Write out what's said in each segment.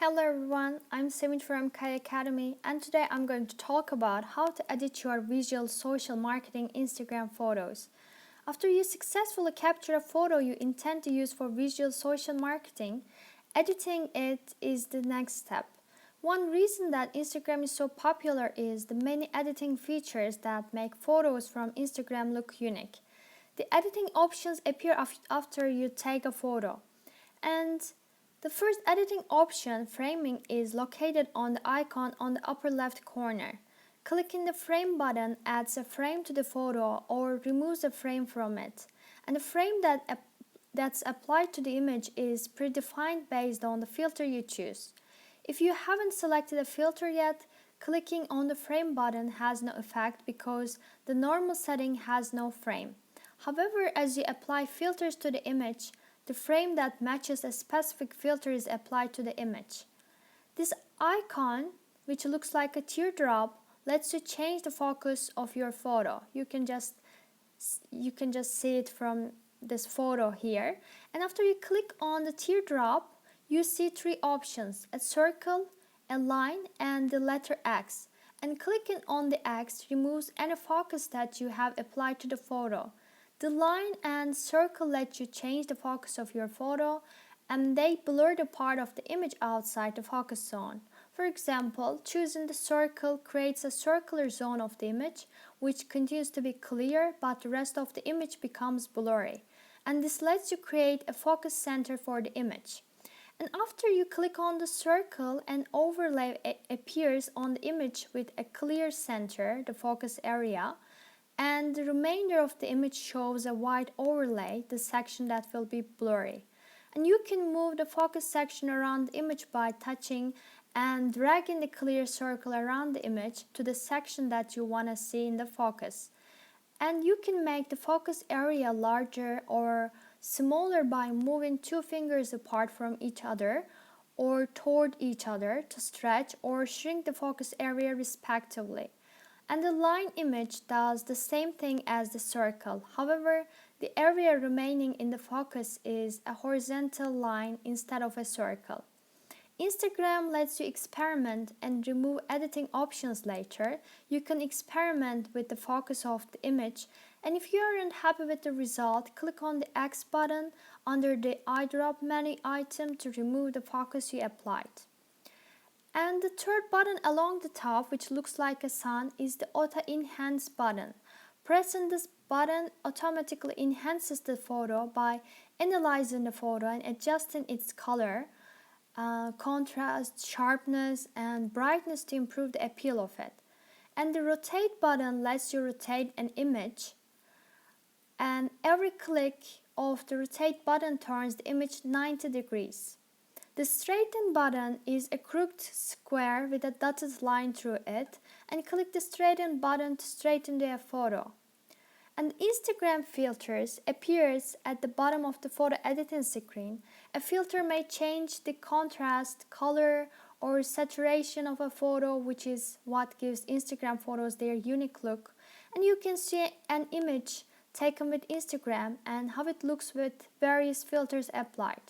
Hello everyone, I'm Simit from Kai Academy, and today I'm going to talk about how to edit your visual social marketing Instagram photos. After you successfully capture a photo you intend to use for visual social marketing, editing it is the next step. One reason that Instagram is so popular is the many editing features that make photos from Instagram look unique. The editing options appear after you take a photo, and the first editing option, framing, is located on the icon on the upper left corner. Clicking the frame button adds a frame to the photo or removes a frame from it. And the frame that's applied to the image is predefined based on the filter you choose. If you haven't selected a filter yet, clicking on the frame button has no effect because the normal setting has no frame. However, as you apply filters to the image, the frame that matches a specific filter is applied to the image. This icon, which looks like a teardrop, lets you change the focus of your photo. You can just see it from this photo here. And after you click on the teardrop, you see three options: a circle, a line, and the letter X. And clicking on the X removes any focus that you have applied to the photo. The line and circle let you change the focus of your photo, and they blur the part of the image outside the focus zone. For example, choosing the circle creates a circular zone of the image, which continues to be clear, but the rest of the image becomes blurry. And this lets you create a focus center for the image. And after you click on the circle, an overlay appears on the image with a clear center, the focus area, and the remainder of the image shows a white overlay, the section that will be blurry. And you can move the focus section around the image by touching and dragging the clear circle around the image to the section that you want to see in the focus. And you can make the focus area larger or smaller by moving two fingers apart from each other or toward each other to stretch or shrink the focus area respectively. And the line image does the same thing as the circle. However, the area remaining in the focus is a horizontal line instead of a circle. Instagram lets you experiment and remove editing options later. You can experiment with the focus of the image, and if you aren't happy with the result, click on the X button under the eyedrop menu item to remove the focus you applied. And the third button along the top, which looks like a sun, is the Auto Enhance button. Pressing this button automatically enhances the photo by analyzing the photo and adjusting its color, contrast, sharpness, and brightness to improve the appeal of it. And the Rotate button lets you rotate an image, and every click of the Rotate button turns the image 90 degrees. The Straighten button is a crooked square with a dotted line through it, and click the Straighten button to straighten the photo. And Instagram filters appears at the bottom of the photo editing screen. A filter may change the contrast, color, or saturation of a photo, which is what gives Instagram photos their unique look. And you can see an image taken with Instagram and how it looks with various filters applied.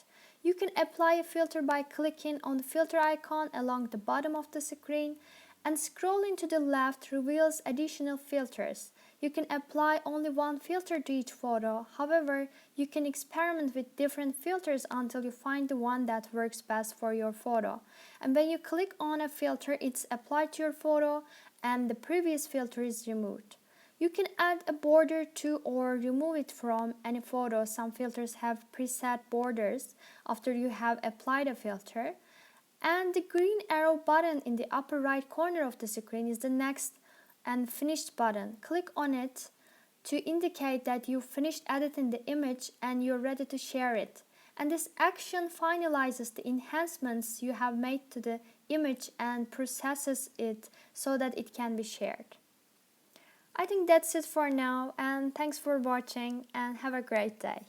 You can apply a filter by clicking on the filter icon along the bottom of the screen, and scrolling to the left reveals additional filters. You can apply only one filter to each photo. However, you can experiment with different filters until you find the one that works best for your photo. And when you click on a filter, it's applied to your photo and the previous filter is removed. You can add a border to or remove it from any photo. Some filters have preset borders after you have applied a filter. And the green arrow button in the upper right corner of the screen is the next and finished button. Click on it to indicate that you finished editing the image and you're ready to share it. And this action finalizes the enhancements you have made to the image and processes it so that it can be shared. I think that's it for now, and thanks for watching and have a great day.